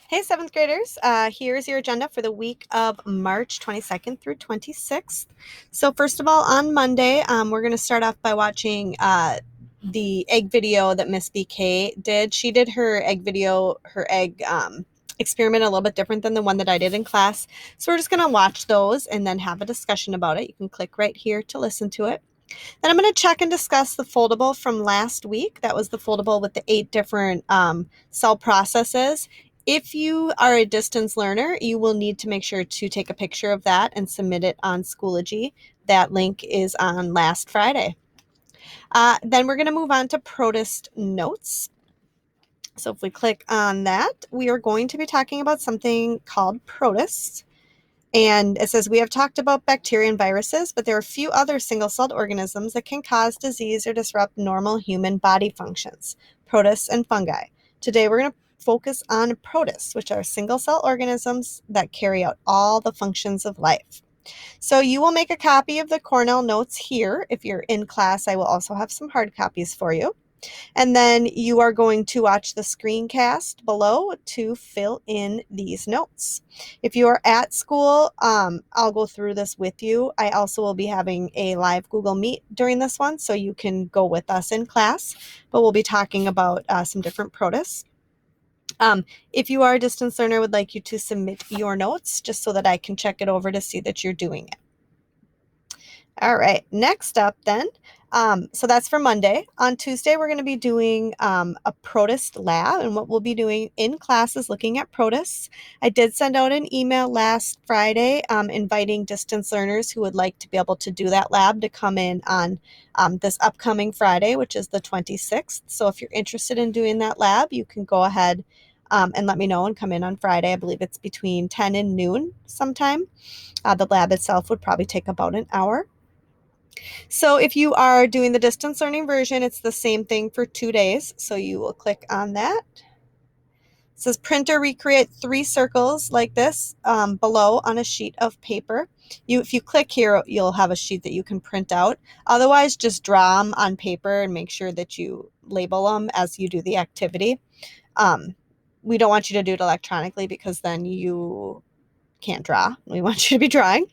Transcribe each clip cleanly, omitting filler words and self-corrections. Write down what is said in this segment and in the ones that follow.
Hey, seventh graders. Here's your agenda for the week of March 22nd through 26th. So first of all, on Monday, we're going to start off by watching the egg video that Miss BK did. She did her egg video, her egg experiment a little bit different than the one that I did in class. So we're just going to watch those and then have a discussion about it. You can click right here to listen to it. Then I'm going to check and discuss the foldable from last week. That was the foldable with the 8 different cell processes. If you are a distance learner, you will need to make sure to take a picture of that and submit it on Schoology. That link is on last Friday. Then we're going to move on to Protist Notes. So if we click on that, we are going to be talking about something called protists. And it says, we have talked about bacteria and viruses, but there are a few other single-celled organisms that can cause disease or disrupt normal human body functions, protists and fungi. Today, we're going to focus on protists, which are single-cell organisms that carry out all the functions of life. So you will make a copy of the Cornell notes here. If you're in class, I will also have some hard copies for you. And then you are going to watch the screencast below to fill in these notes. If you are at school, I'll go through this with you. I also will be having a live Google Meet during this one, so you can go with us in class, but we'll be talking about some different protists. If you are a distance learner, would like you to submit your notes just so that I can check it over to see that you're doing it. All right, next up then, so that's for Monday. On Tuesday, we're going to be doing a Protist Lab, and what we'll be doing in class is looking at protists. I did send out an email last Friday inviting distance learners who would like to be able to do that lab to come in on this upcoming Friday, which is the 26th. So if you're interested in doing that lab, you can go ahead and let me know and come in on Friday. I believe it's between 10 and noon sometime. The lab itself would probably take about an hour. So if you are doing the distance learning version, it's the same thing for 2 days. So you will click on that. It says print or recreate 3 circles like this below on a sheet of paper. If you click here, you'll have a sheet that you can print out. Otherwise, just draw them on paper and make sure that you label them as you do the activity. We don't want you to do it electronically because then you can't draw. We want you to be drawing.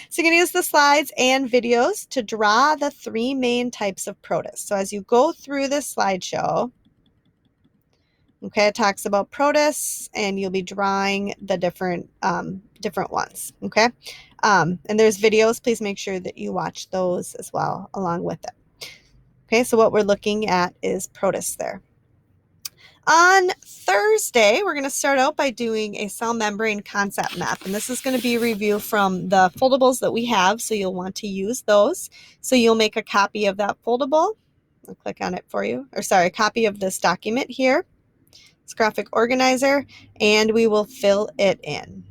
So you can use the slides and videos to draw the 3 main types of protists. So as you go through this slideshow, okay, it talks about protists and you'll be drawing the different ones, okay? And there's videos. Please make sure that you watch those as well along with it. Okay, so what we're looking at is protists there. On Thursday, we're going to start out by doing a cell membrane concept map, and this is going to be a review from the foldables that we have, so you'll want to use those. So you'll make a copy of that foldable. I'll click on it for you, or sorry, a copy of this document here. It's graphic organizer, and we will fill it in.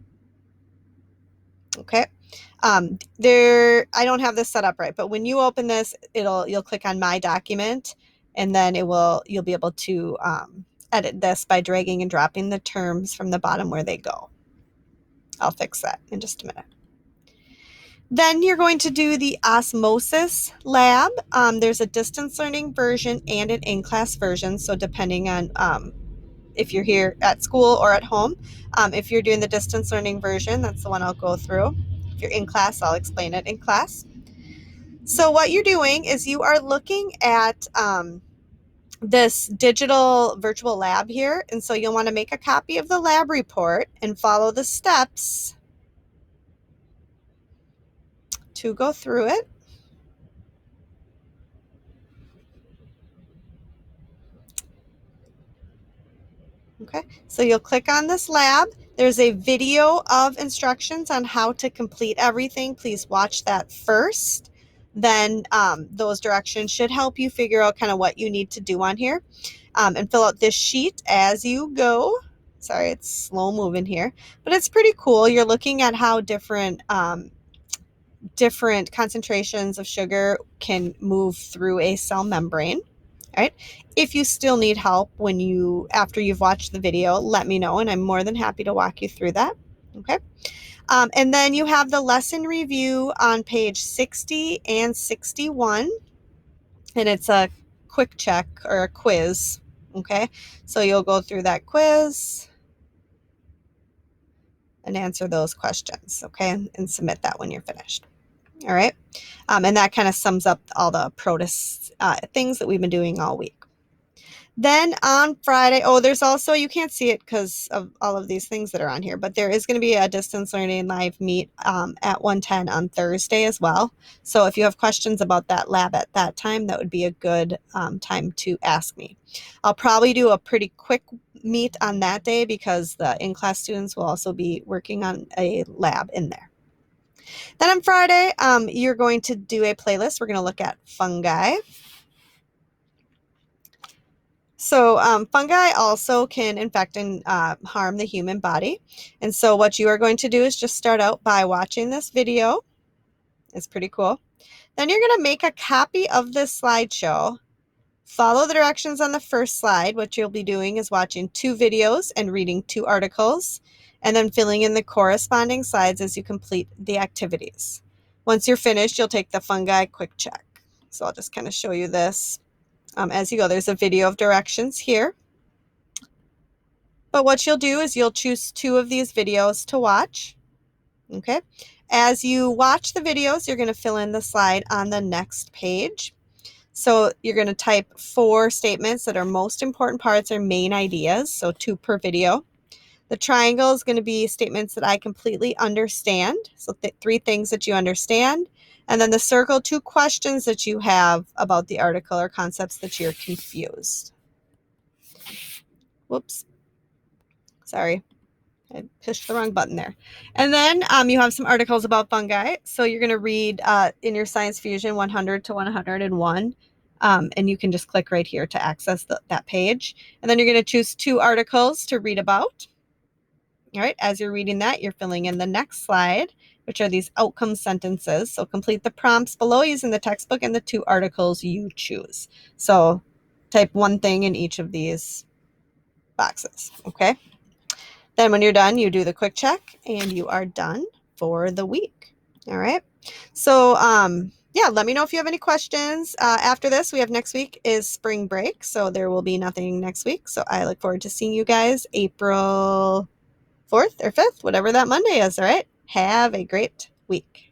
Okay. I don't have this set up right, but when you open this, you'll click on my document, and then you'll be able to edit this by dragging and dropping the terms from the bottom where they go. I'll fix that in just a minute. Then you're going to do the Osmosis Lab. There's a distance learning version and an in-class version, so depending on if you're here at school or at home. If you're doing the distance learning version, that's the one I'll go through. If you're in class, I'll explain it in class. So what you're doing is you are looking at this digital virtual lab here. And so you'll want to make a copy of the lab report and follow the steps to go through it. Okay, so you'll click on this lab. There's a video of instructions on how to complete everything. Please watch that first. Then those directions should help you figure out kind of what you need to do on here. And fill out this sheet as you go. Sorry, it's slow moving here, but it's pretty cool. You're looking at how different concentrations of sugar can move through a cell membrane. All right. If you still need help after you've watched the video, let me know, and I'm more than happy to walk you through that. Okay. And then you have the lesson review on page 60 and 61, and it's a quick check or a quiz. Okay. So you'll go through that quiz. and answer those questions, okay? And submit that when you're finished. All right. And that kind of sums up all the Protist things that we've been doing all week. Then on Friday, there's also, you can't see it because of all of these things that are on here, but there is going to be a distance learning live meet at 1:10 on Thursday as well. So if you have questions about that lab at that time, that would be a good time to ask me. I'll probably do a pretty quick meet on that day because the in-class students will also be working on a lab in there. Then on Friday, you're going to do a playlist. We're going to look at fungi. So fungi also can infect and harm the human body. And so what you are going to do is just start out by watching this video. It's pretty cool. Then you're going to make a copy of this slideshow. Follow the directions on the first slide. What you'll be doing is watching 2 videos and reading 2 articles, and then filling in the corresponding slides as you complete the activities. Once you're finished, you'll take the fungi quick check. So I'll just kind of show you this. As you go, there's a video of directions here. But what you'll do is you'll choose 2 of these videos to watch. Okay. As you watch the videos, you're going to fill in the slide on the next page. So you're going to type 4 statements that are most important parts or main ideas. So 2 per video. The triangle is going to be statements that I completely understand. So 3 things that you understand. And then the circle, 2 questions that you have about the article or concepts that you're confused. Whoops. Sorry. I pushed the wrong button there. And then you have some articles about fungi. So you're going to read in your Science Fusion 100 to 101. And you can just click right here to access that page. And then you're going to choose 2 articles to read about. All right, as you're reading that, you're filling in the next slide, which are these outcome sentences. So complete the prompts below using the textbook and the 2 articles you choose. So type 1 thing in each of these boxes, okay? Then when you're done, you do the quick check and you are done for the week. All right. So, yeah, let me know if you have any questions. After this, we have next week is spring break. So there will be nothing next week. So I look forward to seeing you guys April 4th or 5th, whatever that Monday is. All right. Have a great week.